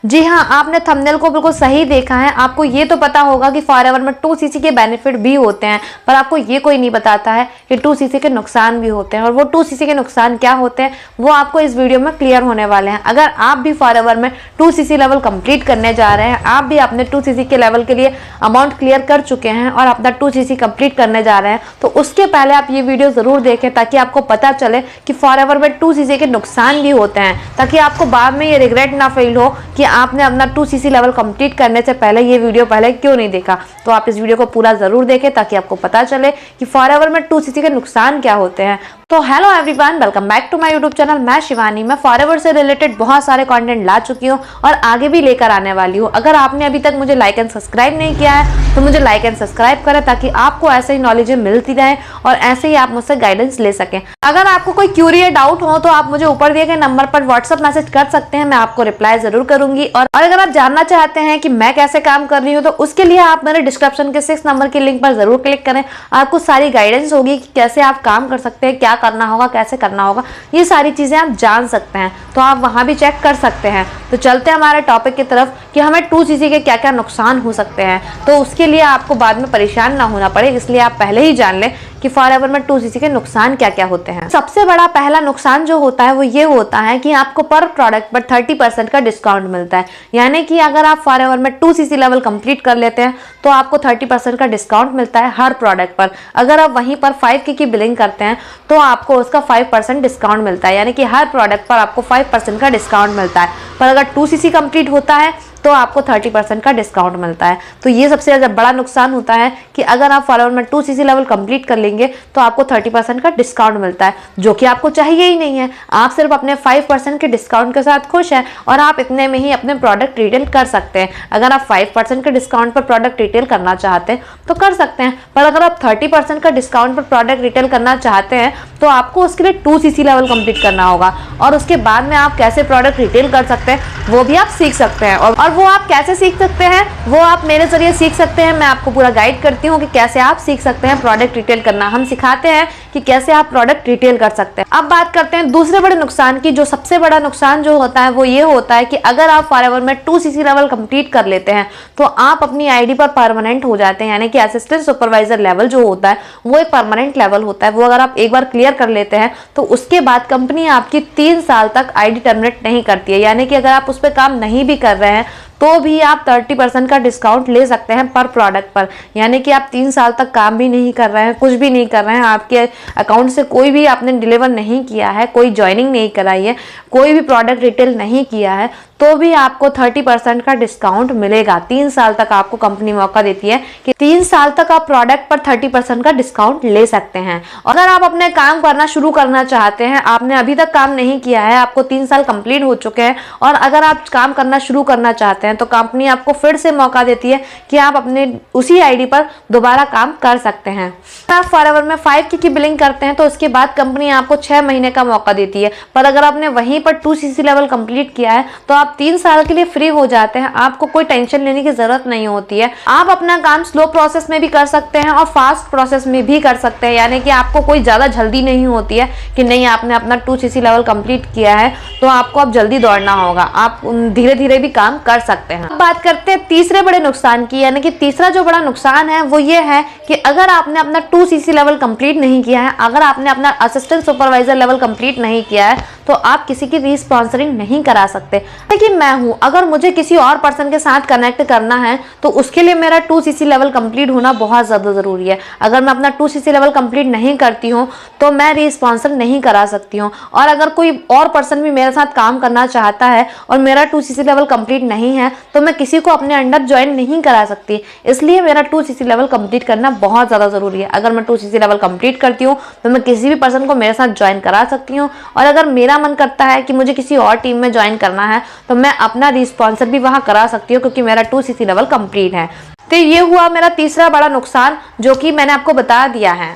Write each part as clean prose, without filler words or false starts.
जी हाँ, आपने थंबनेल को बिल्कुल सही देखा है। आपको ये तो पता होगा कि फॉरएवर में 2cc के बेनिफिट भी होते हैं, पर आपको ये कोई नहीं बताता है कि 2cc के नुकसान भी होते हैं। और वो 2cc के नुकसान क्या होते हैं वो आपको इस वीडियो में क्लियर होने वाले हैं। अगर आप भी फॉरएवर में 2cc लेवल कंप्लीट करने जा रहे हैं, आप भी अपने 2cc के लेवल के लिए अमाउंट क्लियर कर चुके हैं और अपना 2cc कंप्लीट करने जा रहे हैं, तो उसके पहले आप ये वीडियो जरूर देखें ताकि आपको पता चले कि फॉरएवर में 2cc के नुकसान भी होते हैं, ताकि आपको बाद में ये रिग्रेट ना फील हो कि आपने अपना 2cc लेवल कंप्लीट करने से पहले ये वीडियो पहले क्यों नहीं देखा। तो आप इस वीडियो को पूरा जरूर देखें ताकि आपको पता चले कि फॉरएवर में 2cc के नुकसान क्या होते हैं। तो hello everyone, welcome back to my YouTube channel. मैं शिवानी। मैं फॉरएवर से रिलेटेड बहुत सारे कंटेंट ला चुकी हूँ और आगे भी लेकर आने वाली हूँ। अगर आपने अभी तक मुझे लाइक एंड सब्सक्राइब नहीं किया है तो मुझे लाइक एंड सब्सक्राइब करें ताकि आपको ऐसे ही नॉलेज मिलती रहे और ऐसे ही आप मुझसे गाइडेंस ले सकें। अगर आपको कोई क्यूरी या डाउट हो तो आप मुझे ऊपर दिए गए नंबर पर व्हाट्सअप मैसेज कर सकते हैं, मैं आपको रिप्लाई जरूर करूंगी। और अगर आप जानना चाहते हैं कि मैं कैसे काम कर रही हूँ तो उसके लिए आप मेरे डिस्क्रिप्शन के 6 नंबर की लिंक पर जरूर क्लिक करें। आपको सारी गाइडेंस होगी कि कैसे आप काम कर सकते हैं, क्या करना होगा, कैसे करना होगा, ये सारी चीजें आप जान सकते हैं। तो आप वहां भी चेक कर सकते हैं। तो चलते हैं हमारे टॉपिक की तरफ कि हमें 2cc के क्या क्या नुकसान हो सकते हैं। तो उसके लिए आपको बाद में परेशान ना होना पड़े, इसलिए आप पहले ही जान लें कि फॉरएवर में 2cc के नुकसान क्या क्या होते हैं। सबसे बड़ा पहला नुकसान जो होता है वो ये होता है कि आपको पर प्रोडक्ट पर 30% का डिस्काउंट मिलता है। यानी कि अगर आप फॉरएवर में 2cc लेवल कंप्लीट कर लेते हैं तो आपको 30% का डिस्काउंट मिलता है हर प्रोडक्ट पर। अगर आप वहीं पर 5K की बिलिंग करते हैं तो आपको उसका 5% डिस्काउंट मिलता है, यानी कि हर प्रोडक्ट पर आपको 5% का डिस्काउंट मिलता है। पर अगर 2cc कंप्लीट होता है तो आपको 30% का डिस्काउंट मिलता है। तो ये सबसे ज़्यादा बड़ा नुकसान होता है कि अगर आप फॉरएवर में 2cc लेवल कंप्लीट कर लेंगे तो आपको 30% का डिस्काउंट मिलता है, जो कि आपको चाहिए ही नहीं है। आप सिर्फ अपने 5% के डिस्काउंट के साथ खुश हैं और आप इतने में ही अपने प्रोडक्ट रिटेल कर सकते हैं। अगर आप 5% के डिस्काउंट पर प्रोडक्ट रिटेल करना चाहते हैं तो कर सकते हैं, पर अगर आप 30% का डिस्काउंट पर प्रोडक्ट रिटेल करना चाहते हैं तो आपको उसके लिए 2cc लेवल कंप्लीट करना होगा। और उसके बाद में आप कैसे प्रोडक्ट रिटेल कर सकते हैं वो भी आप सीख सकते हैं। और वो आप कैसे सीख सकते हैं वो आप मेरे जरिए सीख सकते हैं। मैं आपको पूरा गाइड करती हूँ कि कैसे आप सीख सकते हैं प्रोडक्ट रिटेल करना। हम सिखाते हैं कि कैसे आप प्रोडक्ट रिटेल कर सकते हैं। अब बात करते हैं दूसरे बड़े नुकसान की। जो सबसे बड़ा नुकसान जो होता है वो ये होता है कि अगर आप फॉरएवर में 2cc लेवल कंप्लीट कर लेते हैं तो आप अपनी आईडी पर परमानेंट हो जाते हैं। यानी कि असिस्टेंट सुपरवाइजर लेवल जो होता है वो एक परमानेंट लेवल होता है। वो अगर आप एक बार क्लियर कर लेते हैं तो उसके बाद कंपनी आपकी 3 साल तक आईडी टर्मिनेट नहीं करती है। यानी कि अगर आप उस पर काम नहीं भी कर रहे हैं तो भी आप 30% का डिस्काउंट ले सकते हैं पर प्रोडक्ट पर। यानी कि आप 3 साल तक काम भी नहीं कर रहे हैं, कुछ भी नहीं कर रहे हैं, आपके अकाउंट से कोई भी आपने डिलीवर नहीं किया है, कोई ज्वाइनिंग नहीं कराई है, कोई भी प्रोडक्ट रिटेल नहीं किया है, तो भी आपको 30% का डिस्काउंट मिलेगा। 3 साल तक आपको कंपनी मौका देती है कि 3 साल तक आप प्रोडक्ट पर 30% का डिस्काउंट ले सकते हैं। और अगर आप अपने काम करना शुरू करना चाहते हैं, आपने अभी तक काम नहीं किया है, आपको 3 साल कंप्लीट हो चुके हैं और अगर आप काम करना शुरू करना चाहते हैं तो कंपनी आपको फिर से मौका देती है कि आप अपने उसी आईडी पर दोबारा काम कर सकते हैं। आप फॉरएवर में 5K की बिलिंग करते हैं तो उसके बाद कंपनी आपको 6 महीने का मौका देती है। पर अगर आपने वहीं पर 2cc लेवल कंप्लीट किया है तो आप 3 साल के लिए फ्री हो जाते हैं। आपको कोई टेंशन लेने की जरूरत नहीं होती है। आप अपना काम स्लो प्रोसेस में भी कर सकते हैं और फास्ट प्रोसेस में भी कर सकते हैं। यानी कि आपको कोई ज्यादा जल्दी नहीं होती है कि नहीं आपने अपना 2cc लेवल कंप्लीट किया है तो आपको अब जल्दी दौड़ना होगा। आप धीरे धीरे भी काम कर सकते हैं। अब बात करते हैं तीसरे बड़े नुकसान की। यानी कि तीसरा जो बड़ा नुकसान है वो ये है कि अगर आपने अपना 2cc लेवल कंप्लीट नहीं किया है, अगर आपने अपना असिस्टेंट सुपरवाइजर लेवल कंप्लीट नहीं किया है तो आप किसी की रीस्पॉन्सरिंग नहीं करा सकते। लेकिन मैं हूं, अगर मुझे किसी और पर्सन के साथ कनेक्ट करना है तो उसके लिए मेरा 2cc लेवल कंप्लीट होना बहुत ज़्यादा ज़रूरी है। अगर मैं अपना 2cc लेवल कंप्लीट नहीं करती हूँ तो मैं रीस्पॉन्सर नहीं करा सकती हूँ। और अगर कोई और पर्सन भी मेरे साथ काम करना चाहता है और मेरा 2cc लेवल कंप्लीट नहीं है तो मैं किसी को अपने अंडर ज्वाइन नहीं करा सकती। इसलिए मेरा 2cc लेवल कंप्लीट करना बहुत ज़्यादा ज़रूरी है। अगर मैं 2cc लेवल कंप्लीट करती हूँ तो मैं किसी भी पर्सन को मेरे साथ ज्वाइन करा सकती हूँ। और अगर मेरा मन करता है कि मुझे किसी और टीम में ज्वाइन करना है तो मैं अपना रिस्पॉन्सर भी वहां करा सकती हूँ क्योंकि मेरा 2cc लेवल कंप्लीट है। तो ये हुआ मेरा तीसरा बड़ा नुकसान जो कि मैंने आपको बता दिया है।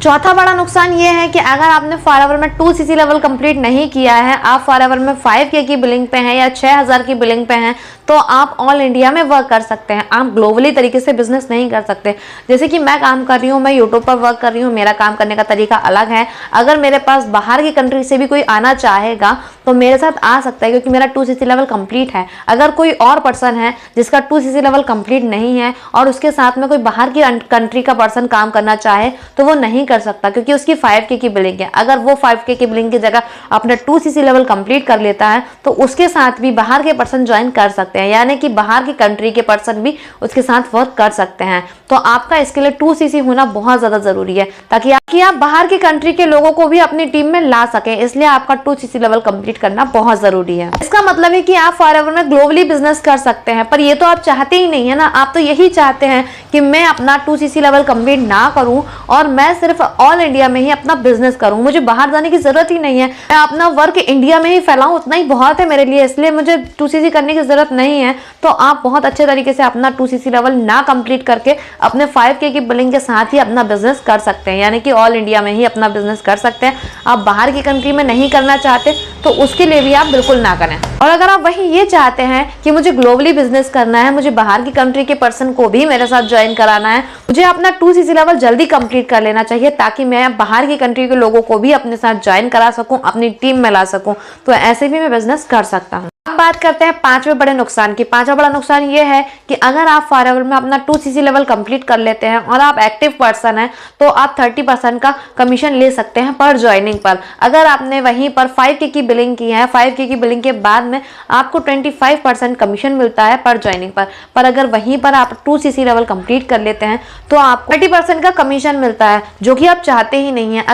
चौथा बड़ा नुकसान ये है कि अगर आपने फॉरएवर में 2cc लेवल कंप्लीट नहीं किया है, आप फॉरएवर में 5K की बिलिंग पे हैं या 6000 की बिलिंग पे हैं तो आप ऑल इंडिया में वर्क कर सकते हैं। आप ग्लोबली तरीके से बिजनेस नहीं कर सकते। जैसे कि मैं काम कर रही हूँ, मैं यूट्यूब पर वर्क कर रही हूँ, मेरा काम करने का तरीका अलग है। अगर मेरे पास बाहर की कंट्री से भी कोई आना चाहेगा तो मेरे साथ आ सकता है क्योंकि मेरा 2cc लेवल कंप्लीट है। अगर कोई और पर्सन है जिसका 2cc लेवल कंप्लीट नहीं है और उसके साथ में कोई बाहर की कंट्री का पर्सन काम करना चाहे तो वो नहीं कर सकता क्योंकि उसकी 5K की बिलिंग है। अगर वो 5K की बिलिंग की जगह अपना 2cc लेवल कंप्लीट कर लेता है तो उसके साथ भी बाहर के पर्सन ज्वाइन कर सकते हैं, यानी कि बाहर की कंट्री के पर्सन भी उसके साथ वर्क कर सकते हैं। तो आपका इसके लिए 2cc होना बहुत ज्यादा जरूरी है ताकि आप बाहर की कंट्री के लोगों को भी अपनी टीम में ला सकें, इसलिए आपका 2cc लेवल कंप्लीट करना बहुत जरूरी है। इसका मतलब है कि आप फॉरएवर में ग्लोबली बिजनेस कर सकते हैं, पर ये तो आप चाहते ही नहीं है ना। आप तो यही चाहते हैं कि मैं अपना 2cc लेवल कंप्लीट ना करूं और मैं सिर्फ ऑल इंडिया में ही अपना बिजनेस करूं, मुझे बाहर जाने की जरूरत ही नहीं है, मैं अपना वर्क इंडिया में ही फैलाऊं, उतना ही बहुत है मेरे लिए, इसलिए मुझे 2cc करने की जरूरत नहीं है। तो आप बहुत अच्छे तरीके से अपना 2cc लेवल ना कंप्लीट करके अपने 5K की बिलिंग के साथ ही अपना बिजनेस कर सकते हैं, यानी कि ऑल इंडिया में ही अपना बिजनेस कर सकते हैं। आप बाहर की कंट्री में नहीं करना चाहते तो उसके लिए भी आप बिल्कुल ना करें। और अगर आप वही ये चाहते हैं कि मुझे ग्लोबली बिजनेस करना है, मुझे बाहर की कंट्री के पर्सन को भी मेरे साथ ज्वाइन कराना है, मुझे अपना 2cc लेवल जल्दी कंप्लीट कर लेना चाहिए ताकि मैं बाहर की कंट्री के लोगों को भी अपने साथ ज्वाइन करा सकूं, अपनी टीम में ला सकूं, तो ऐसे भी मैं बिजनेस कर सकता हूं। अब बात करते हैं पांचवें बड़े नुकसान की। पांचवा बड़ा नुकसान ये है कि अगर आप फॉरएवर में अपना 2cc लेवल कंप्लीट कर लेते हैं और आप एक्टिव पर्सन हैं तो आप 30% का कमीशन ले सकते हैं पर ज्वाइनिंग पर। अगर आपने वहीं पर 5K की बिलिंग की है, 5K की बिलिंग के बाद में आपको 25% कमीशन मिलता है पर ज्वाइनिंग पर अगर वहीं पर आप 2cc लेवल कंप्लीट कर लेते हैं तो आपको 30% का कमीशन मिलता है, जो कि आप चाहते ही नहीं है।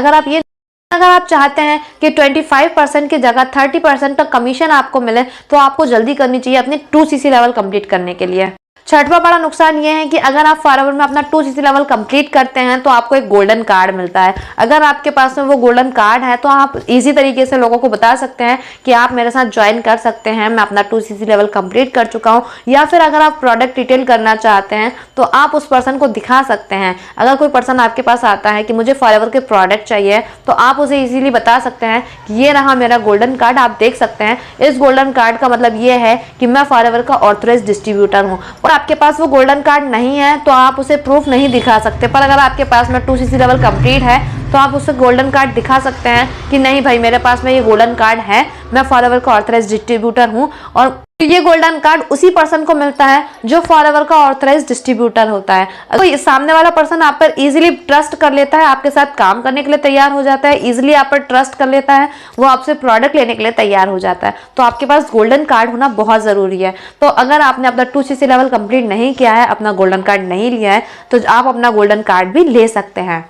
अगर आप चाहते हैं कि 25% की जगह 30% का कमीशन आपको मिले तो आपको जल्दी करनी चाहिए अपनी 2cc लेवल कंप्लीट करने के लिए। छठवां बड़ा नुकसान ये है कि अगर आप फॉरएवर में अपना 2cc लेवल कंप्लीट करते हैं तो आपको एक गोल्डन कार्ड मिलता है। अगर आपके पास में वो गोल्डन कार्ड है तो आप इजी तरीके से लोगों को बता सकते हैं कि आप मेरे साथ ज्वाइन कर सकते हैं, मैं अपना 2cc लेवल कंप्लीट कर चुका हूँ। या फिर अगर आप प्रोडक्ट डिटेल करना चाहते हैं तो आप उस पर्सन को दिखा सकते हैं। अगर कोई पर्सन आपके पास आता है कि मुझे फॉरएवर के प्रोडक्ट चाहिए तो आप उसे इजीली बता सकते हैं कि ये रहा मेरा गोल्डन कार्ड, आप देख सकते हैं। इस गोल्डन कार्ड का मतलब ये है कि मैं फॉरएवर का ऑथराइज्ड डिस्ट्रीब्यूटर हूँ। और आपके पास वो गोल्डन कार्ड नहीं है तो आप उसे प्रूफ नहीं दिखा सकते, पर अगर आपके पास में 2cc लेवल कंप्लीट है तो आप उसे गोल्डन कार्ड दिखा सकते हैं कि नहीं भाई मेरे पास में ये गोल्डन कार्ड है, मैं फॉरएवर का ऑथराइज्ड डिस्ट्रीब्यूटर हूँ। और ये गोल्डन कार्ड उसी पर्सन को मिलता है जो फॉरएवर का ऑथराइज्ड डिस्ट्रीब्यूटर होता है। तो ये सामने वाला पर्सन आप पर इजीली ट्रस्ट कर लेता है, आपके साथ काम करने के लिए तैयार हो जाता है, इजीली आप पर ट्रस्ट कर लेता है, वो आपसे प्रोडक्ट लेने के लिए तैयार हो जाता है। तो आपके पास गोल्डन कार्ड होना बहुत जरूरी है। तो अगर आपने अपना 2cc लेवल कंप्लीट नहीं किया है, अपना गोल्डन कार्ड नहीं लिया है, तो आप अपना गोल्डन कार्ड भी ले सकते हैं।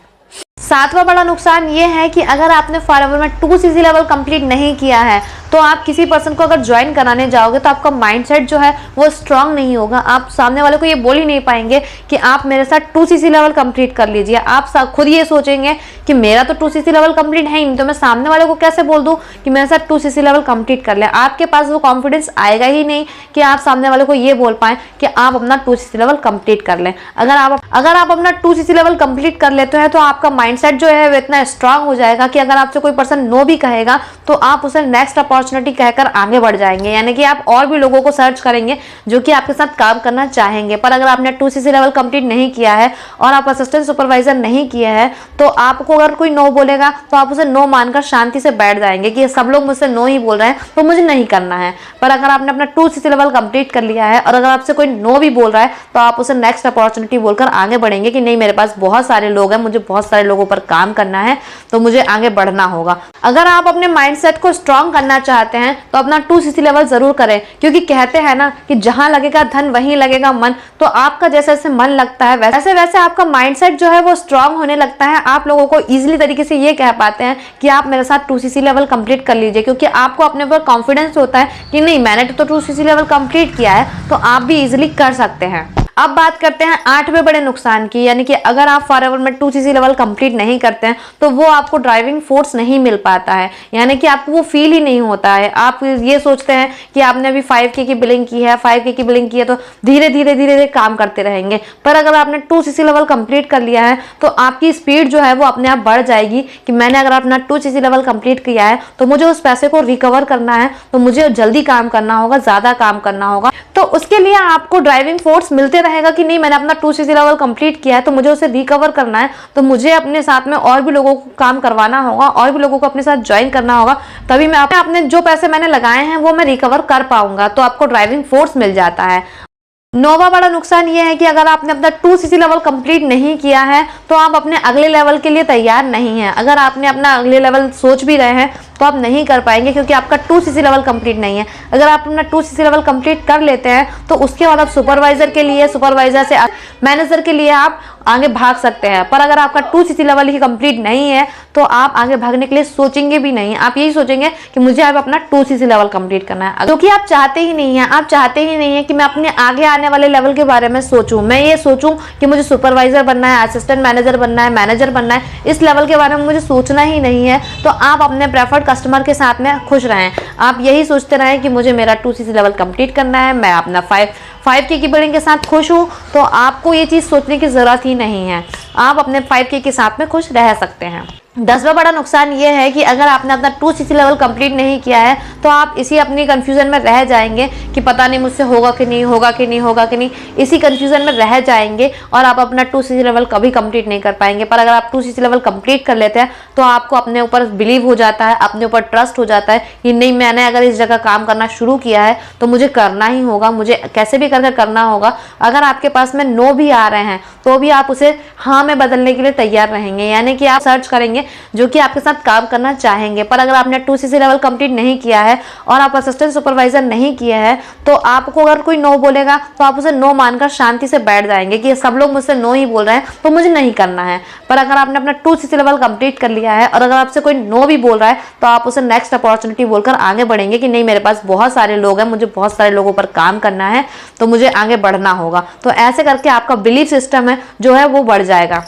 सातवां बड़ा नुकसान ये है कि अगर आपने फॉरएवर में 2cc लेवल कंप्लीट नहीं किया है तो आप किसी पर्सन को अगर ज्वाइन कराने जाओगे तो आपका माइंडसेट जो है वो स्ट्रांग नहीं होगा। आप सामने वाले को ये बोल ही नहीं पाएंगे कि आप मेरे साथ 2cc लेवल कंप्लीट कर लीजिए। आप खुद ये सोचेंगे कि मेरा तो 2cc लेवल कंप्लीट है ही नहीं, तो मैं सामने वाले को कैसे बोल दूं कि मेरे साथ 2cc लेवल कंप्लीट कर ले। आपके पास वो कॉन्फिडेंस आएगा ही नहीं कि आप सामने वाले को ये बोल पाए कि आप अपना 2cc लेवल कंप्लीट कर लें। अगर आप अपना 2cc लेवल कंप्लीट कर लेते हैं तो आपका माइंडसेट जो है वो इतना स्ट्रांग हो जाएगा कि अगर आपसे कोई पर्सन नो भी कहेगा तो आप उसे नेक्स्ट अपॉर्चुनिटी कहकर आगे बढ़ जाएंगे, यानी कि आप और भी लोगों को सर्च करेंगे जो कि आपके साथ काम करना चाहेंगे। पर अगर आपने 2cc लेवल कंप्लीट नहीं किया है और आप असिस्टेंट सुपरवाइजर नहीं किया है तो आपको अगर कोई नो बोलेगा तो आप उसे नो मानकर शांति से बैठ जाएंगे कि सब लोग मुझसे नो ही बोल रहे हैं तो मुझे नहीं करना है। पर अगर आपने अपना 2cc लेवल कंप्लीट कर लिया है और अगर आपसे कोई नो भी बोल रहा है तो आप उसे नेक्स्ट अपॉर्चुनिटी बोलकर आगे बढ़ेंगे कि नहीं मेरे पास बहुत सारे लोग हैं, मुझे बहुत सारे लोगों पर काम करना है तो मुझे आगे बढ़ना होगा। अगर आप अपने माइंडसेट को स्ट्रांग करना चाहते हैं तो अपना 2cc लेवल जरूर करें, क्योंकि कहते हैं ना कि जहां लगेगा धन वहीं लगेगा मन। तो आपका जैसे जैसे मन लगता है वैसे वैसे आपका माइंडसेट जो है वो स्ट्रांग होने लगता है। आप लोगों को इजीली तरीके से ये कह पाते हैं कि आप मेरे साथ 2cc लेवल कंप्लीट कर लीजिए, क्योंकि आपको अपने पर कॉन्फिडेंस होता है कि नहीं मैंने तो 2cc लेवल कंप्लीट किया है, तो आप भी इजीली कर सकते हैं। अब बात करते हैं 8वें बड़े नुकसान की, यानी कि अगर आप फॉरएवर में 2cc लेवल कंप्लीट नहीं करते हैं तो वो आपको ड्राइविंग फोर्स नहीं मिल पाता है, यानी कि आपको वो फील ही नहीं होता है। आप ये सोचते हैं कि आपने अभी 5K की बिलिंग की है, 5K की बिलिंग की है तो धीरे धीरे काम करते रहेंगे। पर अगर आपने 2cc लेवल कंप्लीट कर लिया है तो आपकी स्पीड जो है वो अपने आप बढ़ जाएगी कि मैंने अगर अपना 2cc लेवल कंप्लीट किया है तो मुझे उस पैसे को रिकवर करना है, तो मुझे जल्दी काम करना होगा, ज्यादा काम करना होगा। तो उसके लिए आपको ड्राइविंग फोर्स मिलते रहेगा कि नहीं, मैंने अपना 2cc लेवल कंप्लीट किया है तो मुझे उसे रिकवर करना है, तो मुझे अपने साथ में और भी लोगों को काम करवाना होगा, और भी लोगों को अपने साथ ज्वाइन करना होगा, तभी मैं अपने जो पैसे मैंने लगाए हैं वो मैं रिकवर कर पाऊंगा। तो आपको ड्राइविंग फोर्स मिल जाता है। 9वां बड़ा नुकसान ये है कि अगर आपने अपना 2cc लेवल कंप्लीट नहीं किया है तो आप अपने अगले लेवल के लिए तैयार नहीं है। अगर आपने अपना अगले लेवल सोच भी रहे हैं तो आप नहीं कर पाएंगे, क्योंकि आपका 2cc लेवल कंप्लीट नहीं है। अगर आप अपना 2cc लेवल कंप्लीट कर लेते हैं तो उसके बाद आप सुपरवाइजर के लिए, सुपरवाइजर से मैनेजर के लिए आप आगे भाग सकते हैं। पर अगर आपका 2cc लेवल ही कंप्लीट नहीं है तो आप आगे भागने के लिए सोचेंगे भी नहीं। आप यही सोचेंगे कि मुझे अब अपना 2cc लेवल कंप्लीट करना है, क्योंकि आप चाहते ही नहीं है। आप चाहते ही नहीं है कि मैं अपने आगे आने वाले लेवल के बारे में सोचूं। मैं ये सोचूं कि मुझे सुपरवाइजर बनना है, असिस्टेंट मैनेजर बनना है, मैनेजर बनना है, इस लेवल के बारे में मुझे सोचना ही नहीं है। तो आप अपने प्रेफर्ड कस्टमर के साथ में खुश रहें। आप यही सोचते रहें कि मुझे मेरा 2cc लेवल कंप्लीट करना है, मैं अपना 5K की बिल्डिंग के साथ खुश हूँ। तो आपको ये चीज़ सोचने की ज़रूरत ही नहीं है। आप अपने 5K के साथ में खुश रह सकते हैं। 10वां बड़ा नुकसान ये है कि अगर आपने अपना 2cc लेवल कंप्लीट नहीं किया है तो आप इसी अपनी कंफ्यूजन में रह जाएंगे कि पता नहीं मुझसे होगा कि नहीं, होगा कि नहीं, होगा कि नहीं, इसी कंफ्यूजन में रह जाएंगे और आप अपना 2cc लेवल कभी कंप्लीट नहीं कर पाएंगे। पर अगर आप 2cc लेवल कंप्लीट कर लेते हैं तो आपको अपने ऊपर बिलीव हो जाता है, अपने ऊपर ट्रस्ट हो जाता है कि नहीं, मैंने अगर इस जगह काम करना शुरू किया है तो मुझे करना ही होगा, मुझे कैसे भी करके करना होगा। अगर आपके पास में नो भी आ रहे हैं तो भी आप उसे हाँ में बदलने के लिए तैयार रहेंगे, यानी कि आप सर्च करेंगे जो कि आपके साथ काम करना चाहेंगे। पर अगर आपने 2cc लेवल कंप्लीट नहीं किया है और आप असिस्टेंट सुपरवाइजर नहीं किया है तो आपको अगर कोई नो बोलेगा तो आप उसे नो मानकर शांति से बैठ जाएंगे कि सब लोग मुझसे नो ही बोल रहे हैं तो मुझे नहीं करना है। पर अगर आपने अपना 2cc लेवल कंप्लीट कर लिया है और अगर आपसे कोई नो भी बोल रहा है तो आप उसे नेक्स्ट अपॉर्चुनिटी बोलकर आगे बढ़ेंगे कि नहीं, मेरे पास बहुत सारे लोग हैं, मुझे बहुत सारे लोगों पर काम करना है, तो मुझे आगे बढ़ना होगा। तो ऐसे करके आपका बिलीफ सिस्टम है जो है वो बढ़ जाएगा।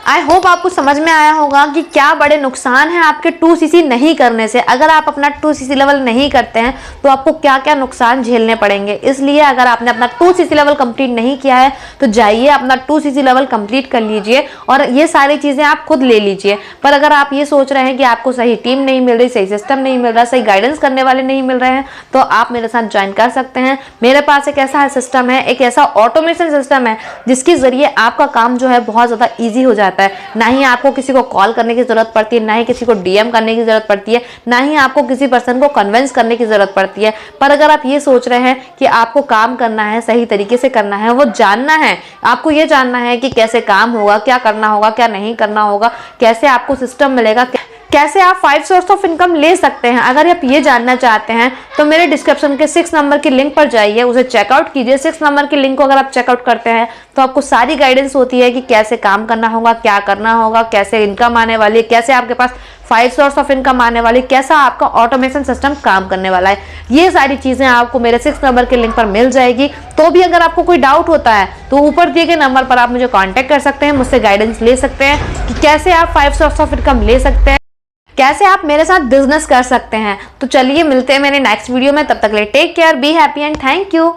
आई होप आपको समझ में आया होगा कि क्या बड़े नुकसान हैं आपके 2cc नहीं करने से। अगर आप अपना 2cc लेवल नहीं करते हैं तो आपको क्या क्या नुकसान झेलने पड़ेंगे। इसलिए अगर आपने अपना 2cc लेवल कंप्लीट नहीं किया है तो जाइए अपना 2cc लेवल कंप्लीट कर लीजिए और ये सारी चीज़ें आप खुद ले लीजिए। पर अगर आप ये सोच रहे हैं कि आपको सही टीम नहीं मिल रही, सही सिस्टम नहीं मिल रहा, सही गाइडेंस करने वाले नहीं मिल रहे हैं, तो आप मेरे साथ ज्वाइन कर सकते हैं। मेरे पास एक ऐसा सिस्टम है, एक ऐसा ऑटोमेशन सिस्टम है जिसके जरिए आपका काम जो है बहुत ज़्यादा ईजी हो जाता है। ना ही आपको किसी को कॉल करने की जरूरत पड़ती है, ना ही किसी को DM करने की जरूरत पड़ती है, ना ही आपको किसी पर्सन को कन्विंस करने की जरूरत पड़ती है। पर अगर आप ये सोच रहे हैं कि आपको काम करना है, सही तरीके से करना है, वो जानना है, आपको ये जानना है कि कैसे काम होगा, क्या करना होगा, क्या नहीं करना होगा, कैसे आपको सिस्टम मिलेगा, कैसे आप 5 सोर्स ऑफ इनकम ले सकते हैं। अगर आप ये जानना चाहते हैं तो मेरे डिस्क्रिप्शन के 6 नंबर की लिंक पर जाइए, उसे चेकआउट कीजिए। 6 नंबर की लिंक को अगर आप चेकआउट करते हैं तो आपको सारी गाइडेंस होती है कि कैसे काम करना होगा, क्या करना होगा, कैसे इनकम आने वाली है, कैसे आपके पास 5 सोर्स ऑफ इनकम आने वाली, कैसा आपका ऑटोमेशन सिस्टम काम करने वाला है। ये सारी चीजें आपको मेरे 6 नंबर के लिंक पर मिल जाएगी। तो भी अगर आपको कोई डाउट होता है तो ऊपर दिए गए नंबर पर आप मुझे कांटेक्ट कर सकते हैं, मुझसे गाइडेंस ले सकते हैं कि कैसे आप 5 सोर्स ऑफ इनकम ले सकते हैं, कैसे आप मेरे साथ बिजनेस कर सकते हैं। तो चलिए मिलते हैं मेरे नेक्स्ट वीडियो में, तब तक के लिए take care, be happy and thank you.